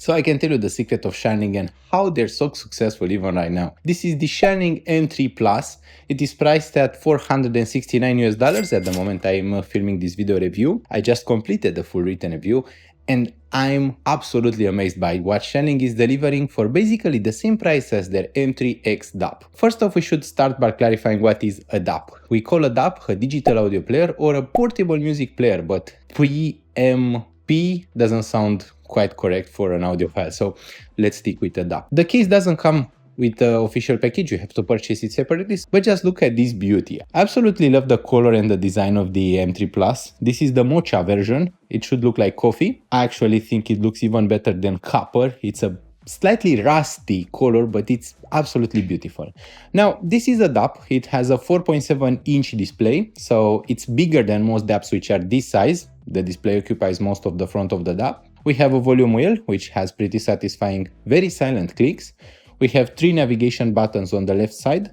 So I can tell you the secret of Shanling and how they're so successful even right now. This is the Shanling M3 Plus. It is priced at $469 at the moment I'm filming this video review. I just completed the full written review and I'm absolutely amazed by what Shanling is delivering for basically the same price as their M3X DAP. First off, we should start by clarifying what is a DAP. We call a DAP a digital audio player or a portable music player, but PMP doesn't sound quite correct for an audiophile, so let's stick with a DAP. The case doesn't come with the official package, you have to purchase it separately, but just look at this beauty. I absolutely love the color and the design of the M3 Plus. This is the mocha version. It should look like coffee. I actually think it looks even better than copper. It's a slightly rusty color, but it's absolutely beautiful. Now, this is a DAP. It has a 4.7-inch display, so it's bigger than most DAPs which are this size. The display occupies most of the front of the DAP. We have a volume wheel, which has pretty satisfying, very silent clicks. We have 3 navigation buttons on the left side.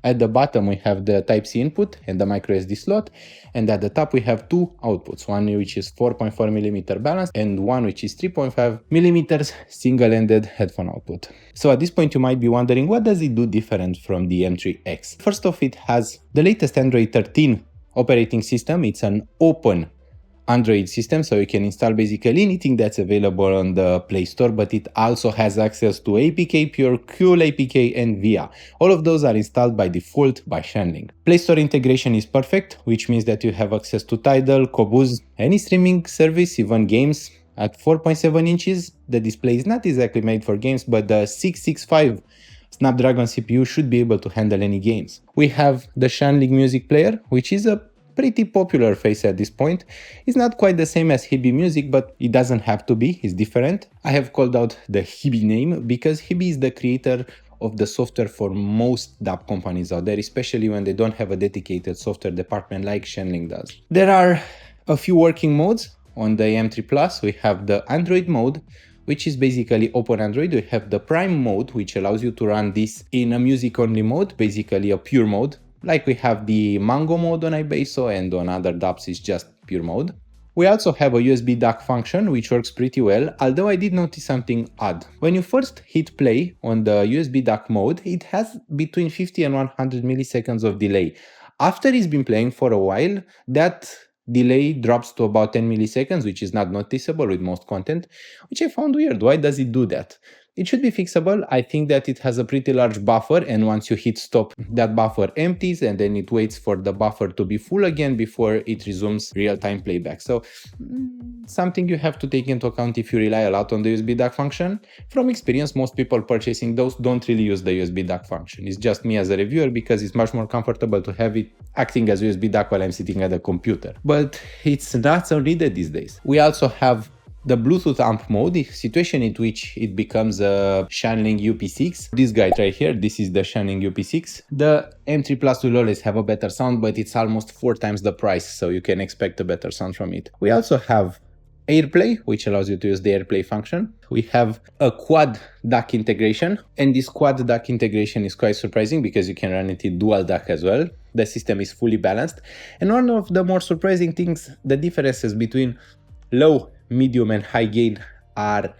At the bottom we have the Type-C input and the microSD slot, and at the top we have 2 outputs, one which is 4.4mm balanced and one which is 3.5mm single-ended headphone output. So at this point you might be wondering, what does it do different from the M3X? First off, it has the latest Android 13 operating system. It's an open Android system, so you can install basically anything that's available on the Play Store, but it also has access to APK, Pure, Cool APK, and VIA. All of those are installed by default by Shanling. Play Store integration is perfect, which means that you have access to Tidal, Qobuz, any streaming service, even games. At 4.7 inches, the display is not exactly made for games, but the 665 Snapdragon CPU should be able to handle any games. We have the Shanling Music Player, which is a pretty popular face at this point. It's not quite the same as Hibi Music, but it doesn't have to be, it's different. I have called out the Hibi name because Hibi is the creator of the software for most DAP companies out there, especially when they don't have a dedicated software department like Shanling does. There are a few working modes on the M3 Plus. We have the Android mode, which is basically open Android. We have the Prime mode, which allows you to run this in a music-only mode, basically a pure mode. Like we have the Mango mode on iBasso, and on other DAPs it's just pure mode. We also have a USB DAC function, which works pretty well, although I did notice something odd. When you first hit play on the USB DAC mode, it has between 50 and 100 milliseconds of delay. After it's been playing for a while, that delay drops to about 10 milliseconds, which is not noticeable with most content, which I found weird. Why does it do that? It should be fixable. I think that it has a pretty large buffer, and once you hit stop, that buffer empties and then it waits for the buffer to be full again before it resumes real-time playback. So something you have to take into account if you rely a lot on the USB DAC function. From experience, most people purchasing those don't really use the USB DAC function. It's just me as a reviewer because it's much more comfortable to have it acting as USB DAC while I'm sitting at the computer. But it's not so needed these days. We also have the Bluetooth amp mode, the situation in which it becomes a Shanling UP6. This guy right here, this is the Shanling UP6. The M3 Plus will always have a better sound, but it's almost 4 times the price, so you can expect a better sound from it. We also have AirPlay, which allows you to use the AirPlay function. We have a quad DAC integration, and this quad DAC integration is quite surprising because you can run it in dual DAC as well. The system is fully balanced. And one of the more surprising things, the differences between low, medium and high gain are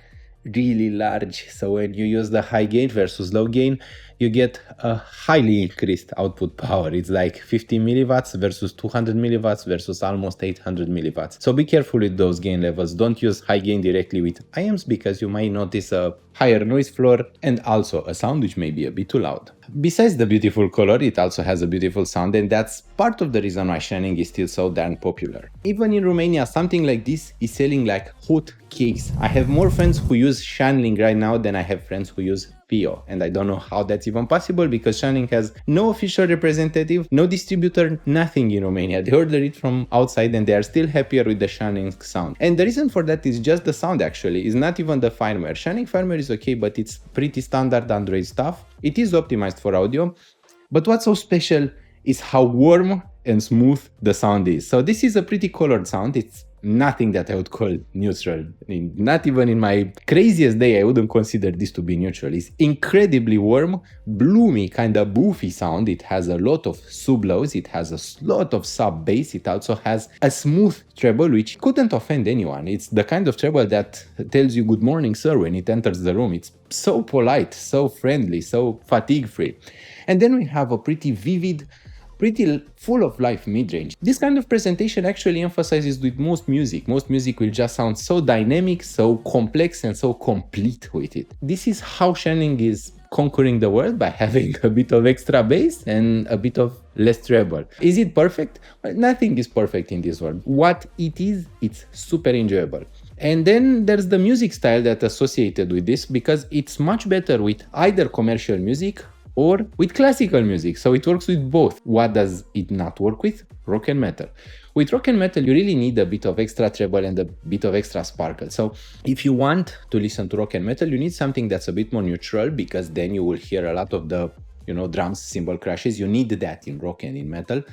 really large. So when you use the high gain versus low gain, you get a highly increased output power. It's like 50 milliwatts versus 200 milliwatts versus almost 800 milliwatts. So be careful with those gain levels. Don't use high gain directly with IAMs because you might notice a higher noise floor and also a sound which may be a bit too loud. Besides the beautiful color, it also has a beautiful sound, and that's part of the reason why Shanling is still so darn popular. Even in Romania, something like this is selling like hot cakes. I have more friends who use Shanling right now than I have friends who use Pio, and I don't know how that's even possible because Shanling has no official representative, no distributor, nothing in Romania. They order it from outside and they are still happier with the Shanling sound. And the reason for that is just the sound actually, it's not even the firmware. Shanling firmware is okay, but it's pretty standard Android stuff. It is optimized for audio, but what's so special is how warm and smooth the sound is. So this is a pretty colored sound. It's nothing that I would call neutral. Not even in my craziest day I wouldn't consider this to be neutral. It's incredibly warm, bloomy, kind of boofy sound. It has a lot of sub-lows, it has a lot of sub-bass, it also has a smooth treble which couldn't offend anyone. It's the kind of treble that tells you good morning sir when it enters the room. It's so polite, so friendly, so fatigue-free. And then we have a pretty vivid, pretty full of life mid-range. This kind of presentation actually emphasizes with most music. Most music will just sound so dynamic, so complex, and so complete with it. This is how Shanling is conquering the world, by having a bit of extra bass and a bit of less treble. Is it perfect? Well, nothing is perfect in this world. What it is, it's super enjoyable. And then there's the music style that's associated with this, because it's much better with either commercial music or with classical music, so it works with both. What does it not work with? Rock and metal. With rock and metal, you really need a bit of extra treble and a bit of extra sparkle. So if you want to listen to rock and metal, you need something that's a bit more neutral, because then you will hear a lot of the, drums, cymbal crashes. You need that in rock and in metal.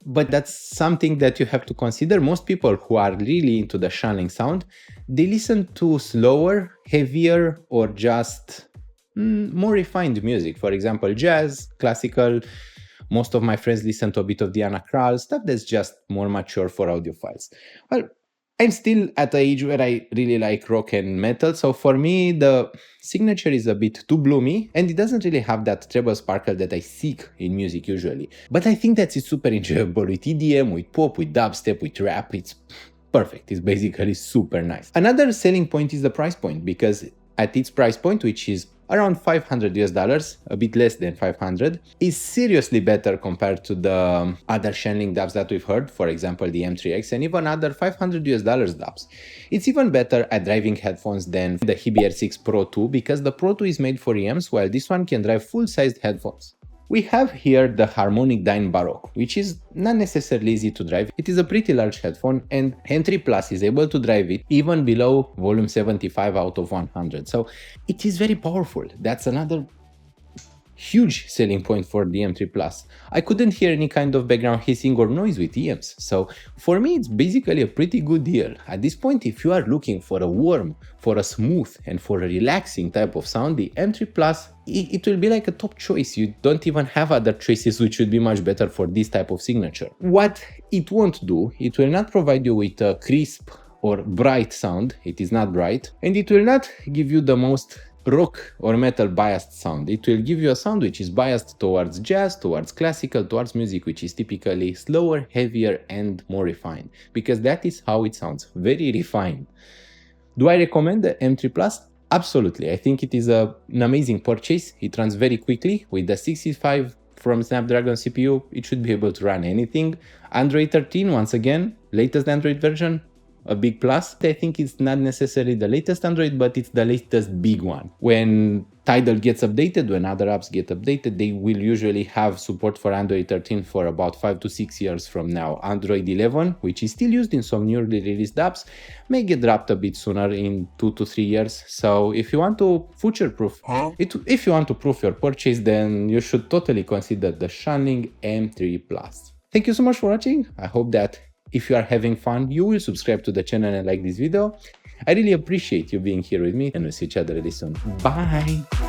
But that's something that you have to consider. Most people who are really into the Shanling sound, they listen to slower, heavier, or just more refined music. For example, jazz, classical. Most of my friends listen to a bit of Diana Krall, stuff that's just more mature for audiophiles. Well, I'm still at the age where I really like rock and metal, so for me the signature is a bit too bloomy, and it doesn't really have that treble sparkle that I seek in music usually. But I think that it's super enjoyable with EDM, with pop, with dubstep, with rap. It's perfect. It's basically super nice. Another selling point is the price point, because at its price point, which is around $500, a bit less than 500, is seriously better compared to the other Shanling DAPs that we've heard, for example the M3X and even other $500 DAPs. It's even better at driving headphones than the HBR6 Pro 2, because the Pro 2 is made for EMs, while this one can drive full-sized headphones. We have here the Harmonic Dyne Baroque, which is not necessarily easy to drive. It is a pretty large headphone, and M3 Plus is able to drive it even below volume 75 out of 100. So it is very powerful. That's another huge selling point for the M3 Plus. I couldn't hear any kind of background hissing or noise with EMs, so for me it's basically a pretty good deal. At this point, if you are looking for a warm, for a smooth, and for a relaxing type of sound, the M3 Plus, it will be like a top choice. You don't even have other choices which would be much better for this type of signature. What it won't do, it will not provide you with a crisp or bright sound. It is not bright, and it will not give you the most rock or metal biased sound. It will give you a sound which is biased towards jazz, towards classical, towards music which is typically slower, heavier, and more refined, because that is how it sounds, very refined. Do I recommend the M3 Plus? Absolutely. I think it is an amazing purchase. It runs very quickly. With the 65 from Snapdragon CPU, it should be able to run anything. Android 13, once again, latest Android version, a big plus. I think it's not necessarily the latest Android, but it's the latest big one. When Tidal gets updated, when other apps get updated, they will usually have support for Android 13 for about 5 to 6 years from now. Android 11, which is still used in some newly released apps, may get dropped a bit sooner, in 2 to 3 years. So if you want to future-proof, if you want to proof your purchase, then you should totally consider the Shanling M3 Plus. Thank you so much for watching. I hope that if you are having fun, you will subscribe to the channel and like this video. I really appreciate you being here with me, and we'll see each other really soon. Bye!